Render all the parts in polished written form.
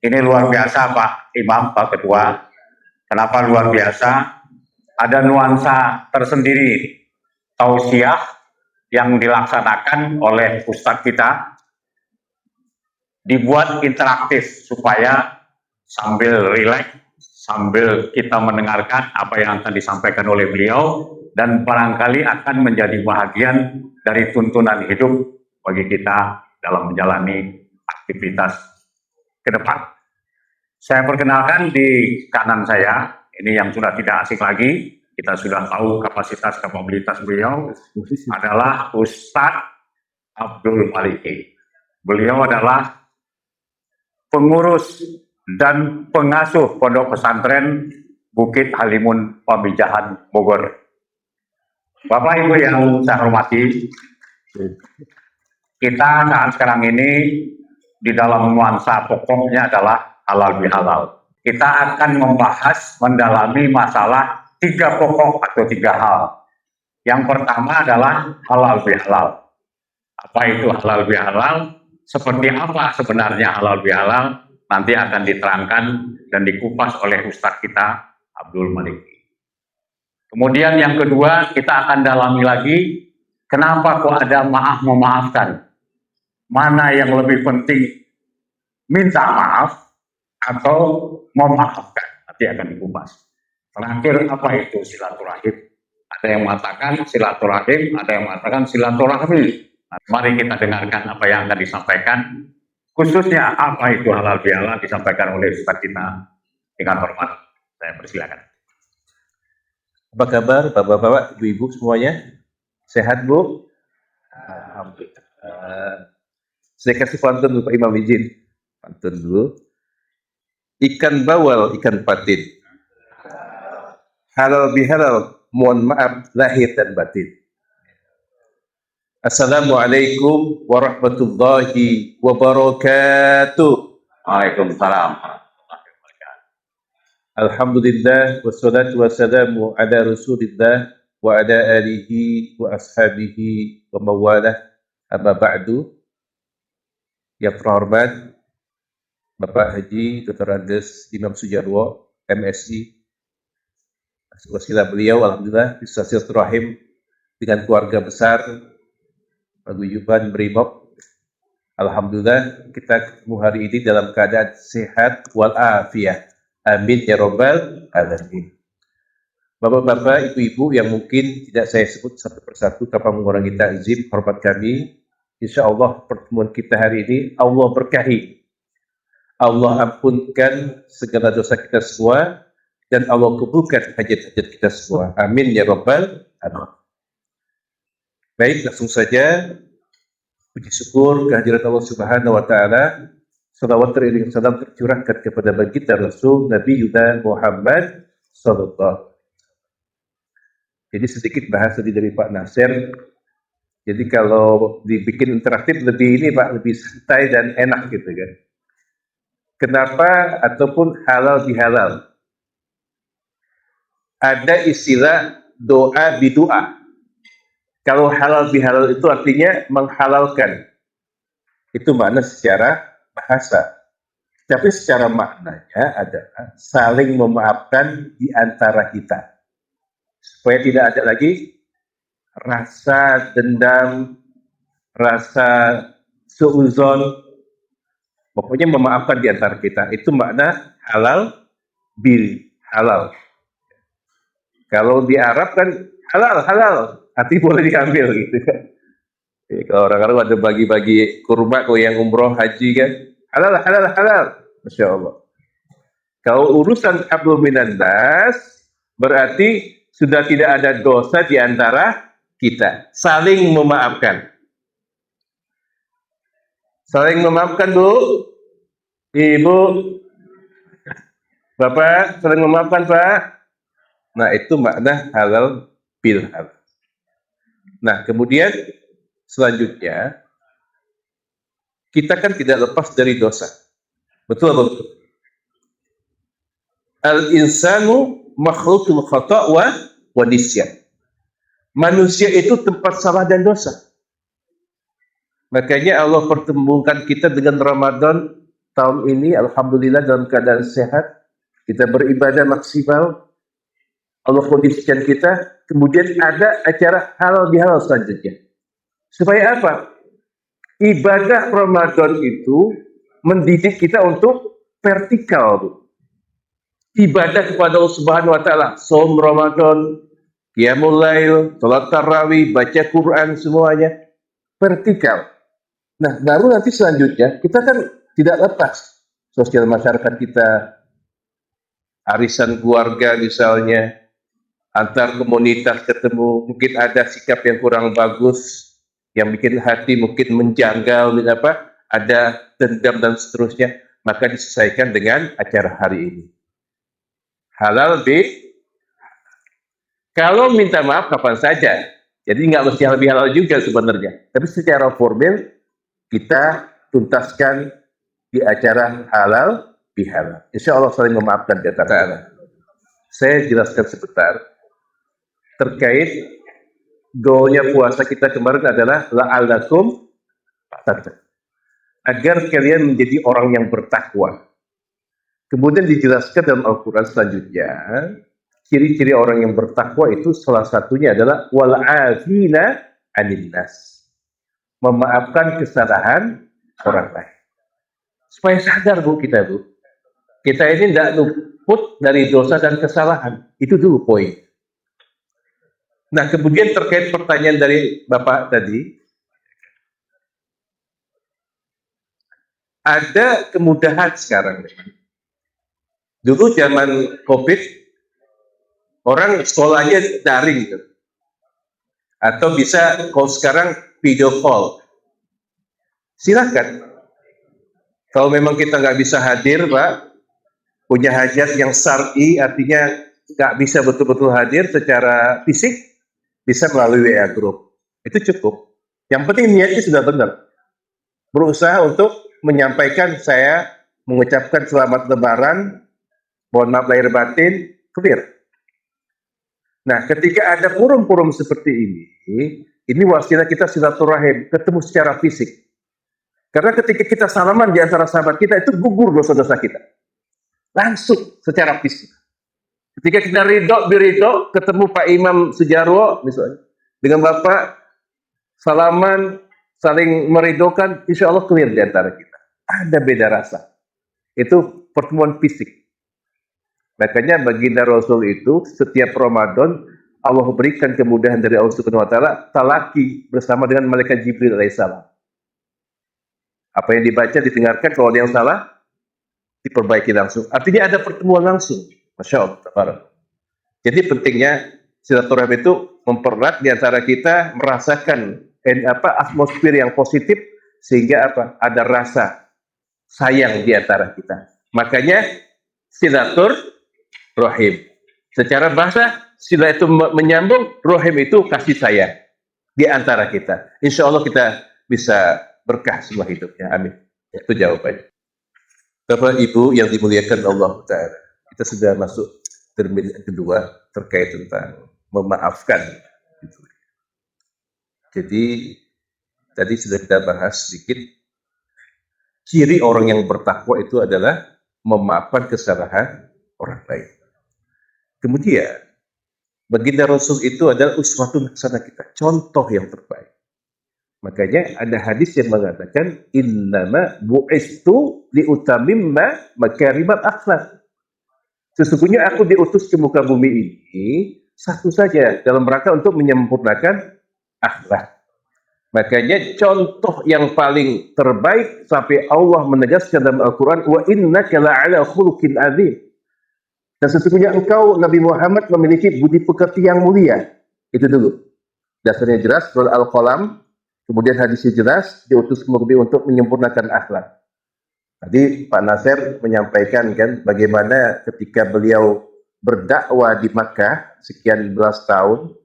Ini luar biasa Pak Imam, Pak Ketua. Kenapa luar biasa? Ada nuansa tersendiri tausiah yang dilaksanakan oleh Ustadz kita, dibuat interaktif supaya sambil rileks, sambil kita mendengarkan apa yang akan disampaikan oleh beliau, dan barangkali akan menjadi bahagian dari tuntunan hidup bagi kita dalam menjalani aktivitas ke depan. Saya perkenalkan di kanan saya, ini yang sudah tidak asing lagi, kita sudah tahu kapasitas kapabilitas beliau, adalah Ustadz Abdul Maliki. Beliau adalah pengurus dan pengasuh Pondok Pesantren Bukit Halimun Pamijahan Bogor. Bapak Ibu yang saya hormati, kita saat sekarang ini di dalam nuansa pokoknya adalah halal bihalal. Kita akan membahas, mendalami masalah 3 pokok atau 3 hal. Yang pertama adalah halal bihalal. Apa itu halal bihalal? Seperti apa sebenarnya halal bihalal? Nanti akan diterangkan dan dikupas oleh Ustadz kita, Abdul Maliki. Kemudian yang kedua, kita akan dalami lagi, kenapa kok ada maaf memaafkan? Mana yang lebih penting, minta maaf atau memaafkan? Nanti akan dikupas. Terakhir, apa itu silaturahim? Ada yang mengatakan silaturahim, ada yang mengatakan silaturahmi. Nah, mari kita dengarkan apa yang akan disampaikan, khususnya apa itu halal bihalal disampaikan oleh Ustaz kita dengan hormat. Saya persilakan. Apa kabar Bapak-bapak, Ibu-ibu semuanya? Sehat Bu? Alhamdulillah. Saya kasih pantun dulu Pak Imam, izin. Pantun dulu. Ikan bawal, ikan patin. Halal bihalal, mohon maaf lahir dan batin. Assalamualaikum warahmatullahi wabarakatuh. Waalaikumsalam. Alhamdulillah wassalatu wassalamu ala Rasulillah wa ala alihi wa ashabihi wa mawalah. Amma ba'du. Yang terhormat Bapak Haji Dr. Andes Imam Sujarwo, MSI, wasilah beliau alhamdulillah bisa silaturahim dengan keluarga besar paguyuban Brimob. Alhamdulillah kita ketemu hari ini dalam keadaan sehat walafiat. Amin ya robbal alamin. Bapak-bapak, ibu-ibu yang mungkin tidak saya sebut satu persatu tanpa mengurangi takzim hormat kami, insya Allah pertemuan kita hari ini Allah berkahi, Allah ampunkan segala dosa kita semua, dan Allah kabulkan hajat-hajat kita semua. Amin ya robbal alamin. Baik, langsung saja puji syukur kehadirat Allah Subhanahu wa taala. Salawat teriring salam tercurahkan kepada baginda Rasul Nabi Yuda Muhammad sallallahu. Jadi sedikit bahasa dari Pak Nasir. Jadi kalau dibikin interaktif lebih ini Pak, lebih santai dan enak gitu kan. Kenapa ataupun halal bihalal? Ada istilah doa bidu'a. Kalau halal bihalal itu artinya menghalalkan. Itu makna secara bahasa. Tapi secara maknanya adalah saling memaafkan di antara kita. Supaya tidak ada lagi rasa dendam, rasa suuzon. Pokoknya memaafkan di antara kita. Itu makna halal bil halal. Kalau di Arab kan halal, arti boleh diambil gitu kan. Kalau orang-orang ada bagi-bagi kurma kok yang umroh haji kan, halal, masya Allah. Kalau urusan hablum minan nas berarti sudah tidak ada dosa di antara kita, saling memaafkan. Saling memaafkan Bu, Ibu, Bapak, saling memaafkan Pak. Nah itu makna halal bil halal. Nah kemudian selanjutnya, kita kan tidak lepas dari dosa. Betul betul. Al-insanu makhlukul khata' wa nisyan. Manusia itu tempat salah dan dosa. Makanya Allah pertemukan kita dengan Ramadan tahun ini alhamdulillah dalam keadaan sehat, kita beribadah maksimal, Allah kondisikan kita, kemudian ada acara halal bihalal selanjutnya. Supaya apa? Ibadah Ramadan itu mendidik kita untuk vertikal, Bu. Ibadah kepada Allah Subhanahu wa taala, saum Ramadan, qiyamul lail, salat tarawih, baca Quran, semuanya vertikal. Nah, baru nanti selanjutnya kita kan tidak lepas sosial masyarakat kita, arisan keluarga misalnya, antar komunitas ketemu, mungkin ada sikap yang kurang bagus, yang bikin hati mungkin menjanggal, ada dendam dan seterusnya, maka diselesaikan dengan acara hari ini. Halal kalau minta maaf kapan saja, jadi nggak mesti lebih halal juga sebenarnya, tapi secara formal kita tuntaskan di acara halal bihalal. Insya Allah saling memaafkan di antara kita. Saya jelaskan sebentar terkait goalnya puasa kita kemarin adalah la'allakum tattaqun, agar kalian menjadi orang yang bertakwa. Kemudian dijelaskan dalam Al-Quran selanjutnya, ciri-ciri orang yang bertakwa itu salah satunya adalah wal'afina 'anil nas, memaafkan kesalahan orang lain. Supaya sadar kita ini tidak luput dari dosa dan kesalahan. Itu dulu poin. Nah, kemudian terkait pertanyaan dari Bapak tadi, ada kemudahan sekarang. Dulu zaman COVID, orang sekolahnya daring, atau bisa kalau sekarang video call. Silakan. Kalau memang kita nggak bisa hadir, Pak, punya hajat yang syar'i, artinya nggak bisa betul-betul hadir secara fisik, bisa melalui WA Group. Itu cukup. Yang penting niatnya sudah benar. Berusaha untuk menyampaikan, saya mengucapkan selamat lebaran, mohon maaf lahir batin, clear. Nah, ketika ada forum-forum seperti ini wasilah kita silaturahim, ketemu secara fisik. Karena ketika kita salaman di antara sahabat kita, itu gugur dosa-dosa kita. Langsung secara fisik. Ketika kita biridho, ketemu Pak Imam Sujarwo misalnya, dengan Bapak, salaman, saling meridokan, insya Allah clear di antara kita. Ada beda rasa. Itu pertemuan fisik. Makanya baginda Rasul itu, setiap Ramadan, Allah berikan kemudahan dari Allah Subhanahu wa taala, talaki bersama dengan malaikat Jibril alaihissalam. Apa yang dibaca, didengarkan, kalau ada yang salah, diperbaiki langsung. Artinya ada pertemuan langsung. Masya Allah. Jadi pentingnya silaturahmi itu mempererat di antara kita, merasakan atmosfer yang positif, sehingga ada rasa sayang di antara kita. Makanya silaturahim. Secara bahasa, sila itu menyambung, rohim itu kasih sayang di antara kita. Insya Allah kita bisa berkah semua hidupnya. Amin. Itu jawabannya. Bapak Ibu yang dimuliakan Allah Ta'ala, kita sudah masuk termin kedua terkait tentang memaafkan. Jadi tadi sudah kita bahas sedikit, ciri orang yang bertakwa itu adalah memaafkan kesalahan orang lain. Kemudian baginda Rasul itu adalah uswatun hasanah kita, contoh yang terbaik. Makanya ada hadis yang mengatakan innama bu'istu liutamimma makarimat akhlak. Sesungguhnya aku diutus ke muka bumi ini satu saja, dalam rangka untuk menyempurnakan akhlak. Makanya contoh yang paling terbaik sampai Allah menegaskan dalam Al-Quran, wa innaka la'ala khuluqin azim. Dan sesungguhnya engkau Nabi Muhammad memiliki budi pekerti yang mulia. Itu dulu. Dasarnya jelas, surah Al-Qalam. Kemudian hadisnya jelas, diutus ke bumi untuk menyempurnakan akhlak. Tadi Pak Nasir menyampaikan kan bagaimana ketika beliau berdakwah di Makkah sekian belas tahun,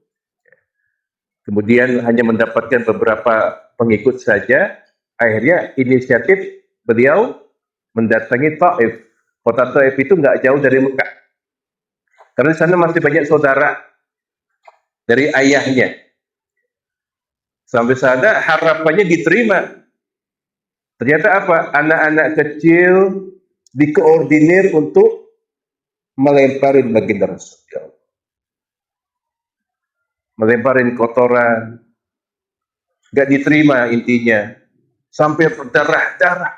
kemudian hanya mendapatkan beberapa pengikut saja, akhirnya inisiatif beliau mendatangi Taif. Kota Taif itu nggak jauh dari Mekah. Karena di sana masih banyak saudara dari ayahnya. Sampai sana harapannya diterima. Ternyata apa? Anak-anak kecil dikoordinir untuk melemparin baginda Rasul. Ya Allah. Melemparin kotoran, gak diterima intinya, sampai berdarah-darah.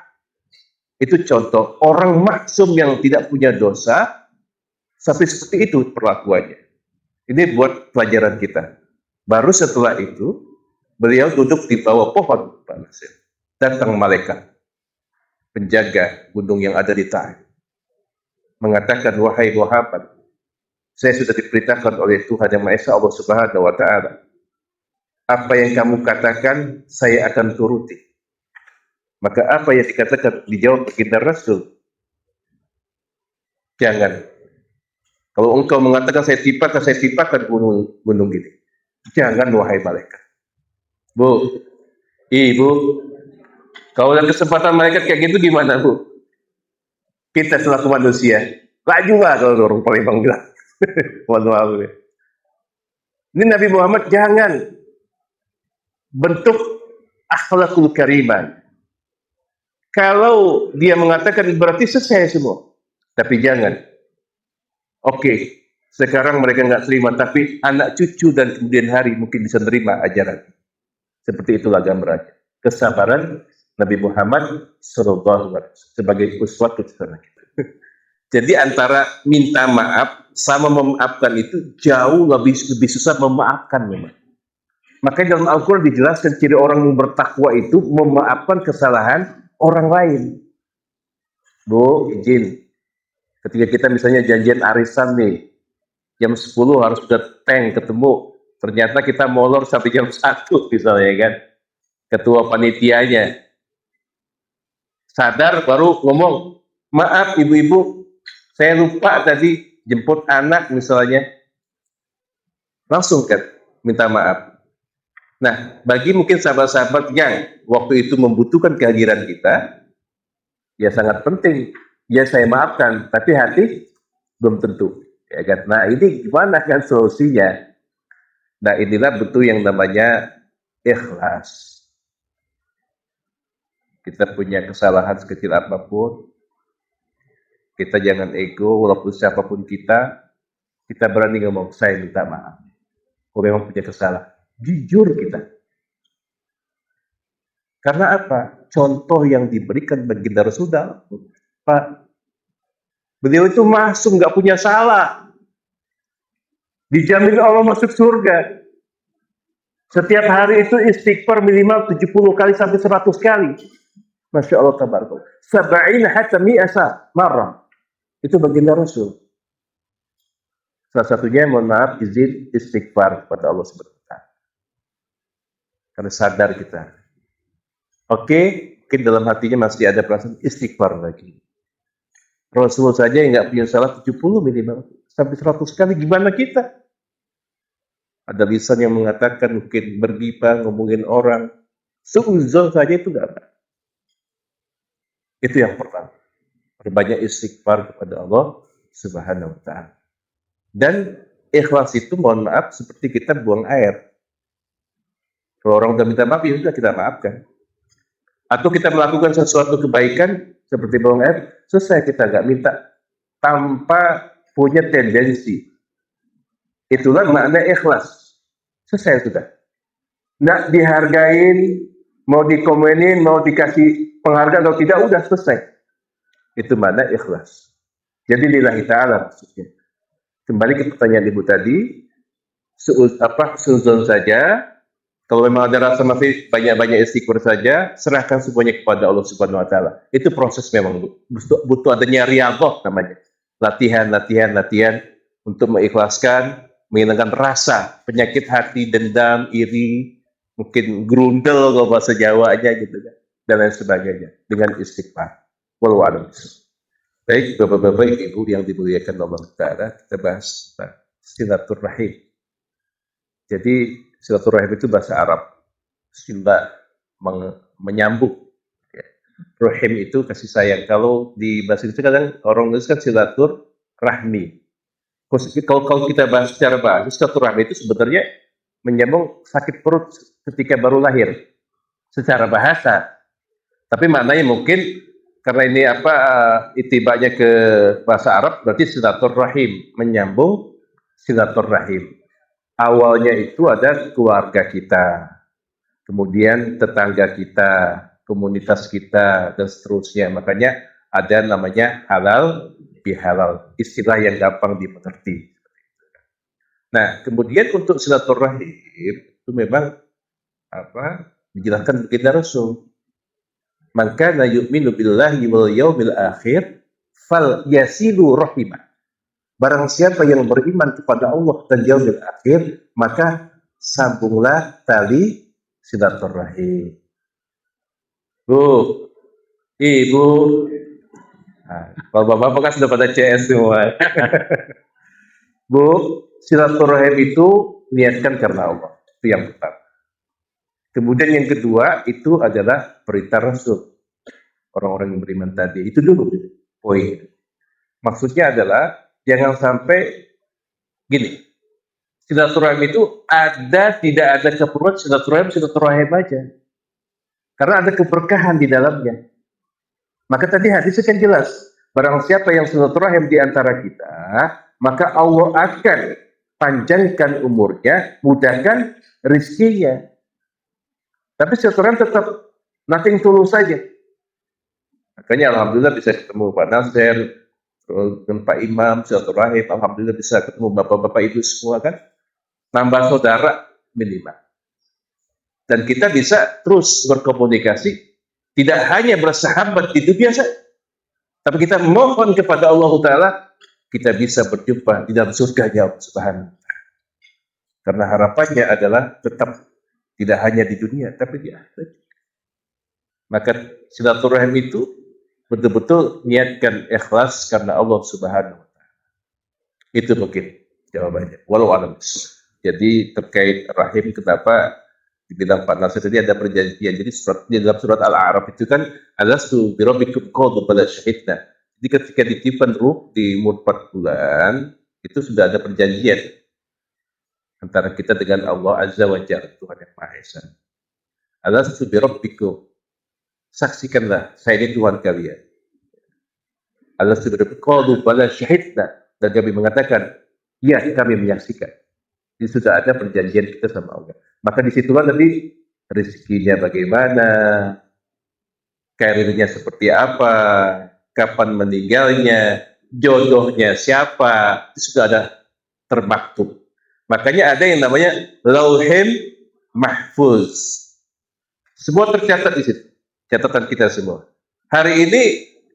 Itu contoh orang maksum yang tidak punya dosa, sampai seperti itu perlakuannya. Ini buat pelajaran kita. Baru setelah itu, beliau duduk di bawah pohon. Datang malaikat, penjaga gunung yang ada di Taif. Mengatakan, wahai Muhammad, saya sudah diperintahkan oleh Tuhan Yang Maha Esa, Allah Subhanahu wa Ta'ala. Apa yang kamu katakan, saya akan turuti. Maka apa yang dikatakan, dijawab baginda Rasul. Jangan. Kalau engkau mengatakan saya timpakan gunung ini. Jangan, wahai malaikat. Bu, ibu, kalau ada kesempatan malaikat kayak gitu gimana, Bu? Kita selaku manusia, laju lah kalau orang Palembang bilang. Mohon maaf. Ini Nabi Muhammad jangan bentuk akhlakul karimah. Kalau dia mengatakan berarti selesai semua. Tapi jangan. Oke, sekarang mereka nggak terima, tapi anak cucu dan kemudian hari mungkin bisa terima ajaran. Seperti itulah gambarannya. Kesabaran Nabi Muhammad SAW sebagai uswat kita. Jadi antara minta maaf sama memaafkan itu jauh lebih susah memaafkan memang. Makanya dalam Al-Quran dijelaskan ciri orang yang bertakwa itu memaafkan kesalahan orang lain. Bu, izin. Ketika kita misalnya janjian arisan nih, jam 10 harus sudah ketemu. Ternyata kita molor sampai jam 1 misalnya kan. Ketua panitianya sadar baru ngomong, maaf ibu-ibu, saya lupa tadi jemput anak misalnya. Langsung kan minta maaf. Nah, bagi mungkin sahabat-sahabat yang waktu itu membutuhkan kehadiran kita, ya sangat penting. Ya saya maafkan, tapi hati belum tentu. Ya kan? Nah ini gimana kan solusinya? Nah inilah betul yang namanya ikhlas. Kita punya kesalahan sekecil apapun, kita jangan ego, walaupun siapapun kita berani ngomong, saya minta maaf. Kalau memang punya kesalahan, jujur kita. Karena apa? Contoh yang diberikan baginda Rasulullah, Pak, beliau itu masuk nggak punya salah, dijamin Allah masuk surga. Setiap hari itu istighfar minimal 70 kali sampai 100 kali. Masya Allah tabarakallah. Sab'in hatta mi'asa marrah. Itu baginda Rasul. Salah satunya mohon maaf izin istighfar kepada Allah Subhanahu wa Ta'ala. Karena sadar kita. Oke, mungkin dalam hatinya masih ada perasaan istighfar lagi. Rasul saja yang nggak punya salah 70 minimal sampai 100 kali, gimana kita? Ada lisan yang mengatakan mungkin bergibah, ngomongin orang, seuzon saja itu nggak ada. Itu yang pertama. Berbanyak istighfar kepada Allah Subhanahu wa Ta'ala. Dan ikhlas itu mohon maaf seperti kita buang air. Kalau orang udah minta maaf, ya sudah kita maafkan. Atau kita melakukan sesuatu kebaikan seperti buang air, selesai, kita nggak minta tanpa punya tendensi. Itulah makna ikhlas. Selesai sudah. Nggak dihargain, mau dikomenin, mau dikasih penghargaan atau tidak, udah selesai. Itu makna ikhlas. Jadi lillahi ta'ala maksudnya. Kembali ke pertanyaan ibu tadi, seuzon saja. Kalau memang ada rasa masih banyak-banyak istighfar saja, serahkan semuanya kepada Allah Subhanahu wa Ta'ala. Itu proses memang butuh adanya riyadhah namanya. Latihan untuk mengikhlaskan, menghilangkan rasa penyakit hati, dendam, iri, mungkin grundel kalau bahasa Jawanya gitu kan, dan lain sebagainya dengan istighfar. Wallahu a'lam. Baik, Bapak-bapak, Ibu yang dimuliakan Allah Ta'ala, kita bahas tentang silaturahim. Jadi silaturahim itu bahasa Arab. Sila menyambung. Rahim itu kasih sayang. Kalau di bahasa Indonesia kadang orang nulis kan silaturahmi. Kalau kita bahas secara bahasa, silaturahmi itu sebenarnya menyambung sakit perut ketika baru lahir. Secara bahasa. Tapi maknanya mungkin karena ini itibanya ke bahasa Arab berarti silaturahim, menyambung silaturahim. Awalnya itu ada keluarga kita, kemudian tetangga kita, komunitas kita, dan seterusnya. Makanya ada namanya halal bihalal, istilah yang gampang dimengerti. Nah, kemudian untuk silaturahim itu memang dijelaskan baginda Rasul. Man kana yu'minu billahi wal yaumil akhir fal yasilu rahimah. Barang siapa yang beriman kepada Allah dan yaumil akhir, maka sambunglah tali silaturahim. Bu, Ibu, bapak-bapak kan sudah pada CS semua. Bu, silaturahim itu niatkan karena Allah. Itu yang pertama. Kemudian yang kedua itu adalah perintah Rasul. Orang-orang yang beriman tadi. Itu dulu poin. Maksudnya adalah jangan sampai gini. Silaturahim itu tidak ada keperluan silaturahim aja. Karena ada keberkahan di dalamnya. Maka tadi hadisnya kan jelas. Barang siapa yang silaturahim di antara kita, maka Allah akan panjangkan umurnya, mudahkan rizkinya. Tapi silaturahim tetap nothing tulus saja. Makanya alhamdulillah bisa ketemu Pak Nasir, dengan Pak Imam, silaturahim, alhamdulillah bisa ketemu bapak-bapak ibu semua kan. Nambah saudara minimal. Dan kita bisa terus berkomunikasi, tidak hanya bersahabat di dunia saja, tapi kita mohon kepada Allah Ta'ala, kita bisa berjumpa di dalam surganya Allah Subhanahu wa Ta'ala. Karena harapannya adalah tetap tidak hanya di dunia, tapi di akhirat. Maka silaturahim itu betul-betul niatkan ikhlas karena Allah Subhanahu wa Ta'ala. Itu mungkin jawabannya. Walau alam. Jadi terkait rahim, kenapa dibilang Pak Nasir tadi ada perjanjian. Jadi di dalam surat Al-A'raf itu kan alastu bi rabbikum qalu bala syahidna. Jadi ketika ditiupkan ruh di umur 4 bulan, itu sudah ada perjanjian antara kita dengan Allah Azza wa Jalla, Tuhan yang Maha Esa. Alastu bi rabbikum, saksikanlah saya ini Tuhan kalian. Alastu bi rabbikum qalu bala syahidna, dan kami mengatakan ya, kami menyaksikan. Jadi sudah ada perjanjian kita sama Allah. Maka disitulah nanti rezekinya bagaimana, karirnya seperti apa, kapan meninggalnya, jodohnya siapa, itu sudah ada termaktub. Makanya ada yang namanya Lauhil Mahfuz. Semua tercatat di situ. Catatan kita semua. Hari ini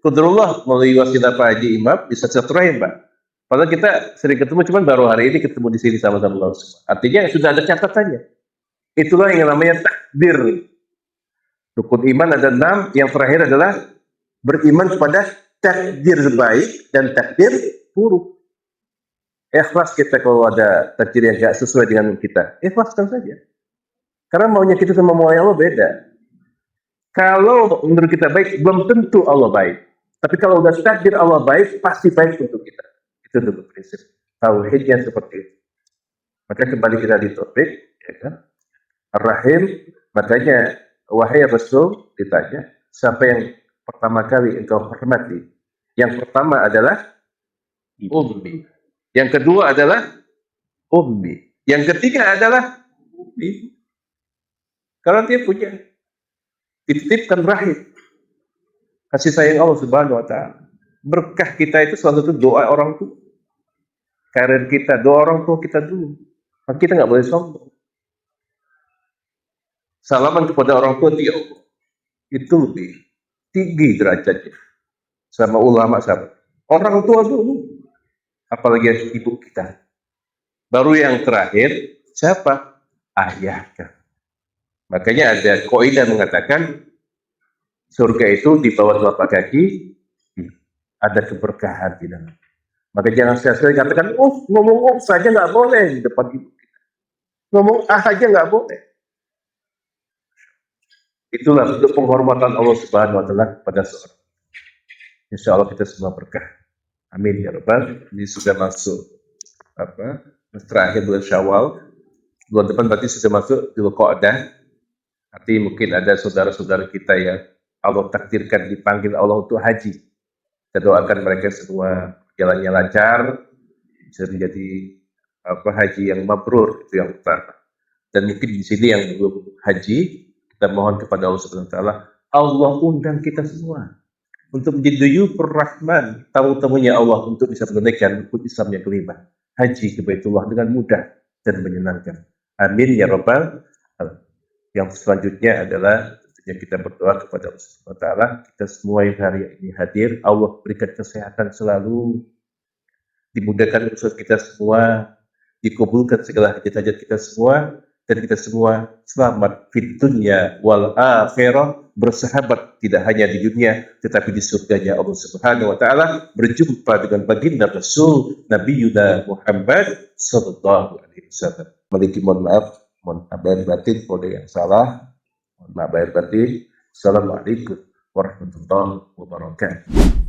qadarullah melalui wasilah Pak Haji Imam bisa silaturahim, Pak. Padahal kita sering ketemu, cuman baru hari ini ketemu di sini sama-sama Allah semua. Artinya sudah ada catatannya. Itulah yang namanya takdir. Rukun iman ada 6, yang terakhir adalah beriman kepada takdir baik dan takdir buruk. Ikhlas kita kalau ada takdir yang tidak sesuai dengan kita, ikhlaskan saja. Karena maunya kita sama maunya Allah beda. Kalau menurut kita baik, belum tentu Allah baik. Tapi kalau udah takdir Allah baik, pasti baik untuk kita. Itu dulu prinsip. Tauhidnya seperti itu. Maka kembali kita di topik, ya kan? Ar-Rahim, makanya wahai Rasul ditanya, siapa yang pertama kali engkau hormati? Yang pertama adalah ummi. Yang kedua adalah ummi. Yang ketiga adalah ummi. Karena dia punya dititipkan rahim. Kasih sayang Allah Subhanahu wa Ta'ala. Berkah kita itu salah satu doa orang tua. Karir kita, doa orang tua kita dulu. Maka kita nggak boleh sombong. Salaman kepada orang tua dia Allah. Itu lebih tinggi derajatnya. Sama ulama sahabat. Orang tua dulu. Apalagi ibu kita. Baru yang terakhir, siapa? Ayah kan. Makanya ada kaidah mengatakan surga itu di bawah telapak kaki ada keberkahan di dalam. Maka jangan sekali-sekali katakan, ngomong saja nggak boleh di depan ibu kita. Ngomong aja nggak boleh. Itulah bentuk penghormatan Allah Subhanahu wa Ta'ala kepada seorang. Insya Allah kita semua berkah. Amin ya Rabbal. Ini sudah masuk terakhir bulan Syawal. Bulan depan berarti sudah masuk Dzulqa'dah. Artinya mungkin ada saudara-saudara kita yang Allah takdirkan dipanggil Allah untuk haji. Kita doakan mereka semua jalannya lancar, bisa menjadi haji yang mabrur, itu yang utama. Dan mungkin di sini yang belum haji, kita mohon kepada Allah Subhanahu wa taala, Allah undang kita semua untuk menjadi duyufur rahman, tamu-tamunya Allah untuk bisa menunaikan rukun Islam yang kelima, haji ke Baitullah dengan mudah dan menyenangkan. Amin ya rabbal alamin. Yang selanjutnya adalah tentunya kita berdoa kepada Allah Subhanahu wa taala, kita semua yang hari ini hadir, Allah berikan kesehatan selalu, dimudahkan urusan kita semua, dikabulkan segala hajat-hajat kita semua, dan kita semua selamat fid dunya wal akhirah, bersahabat tidak hanya di dunia tetapi di surganya Allah Subhanahu wa taala, berjumpa dengan baginda Rasul Nabi Yuda Muhammad sallallahu alaihi wasallam. Mohon maaf lahir batin kalau ada yang salah, mohon maaf lahir batin. Assalamualaikum warahmatullahi wabarakatuh.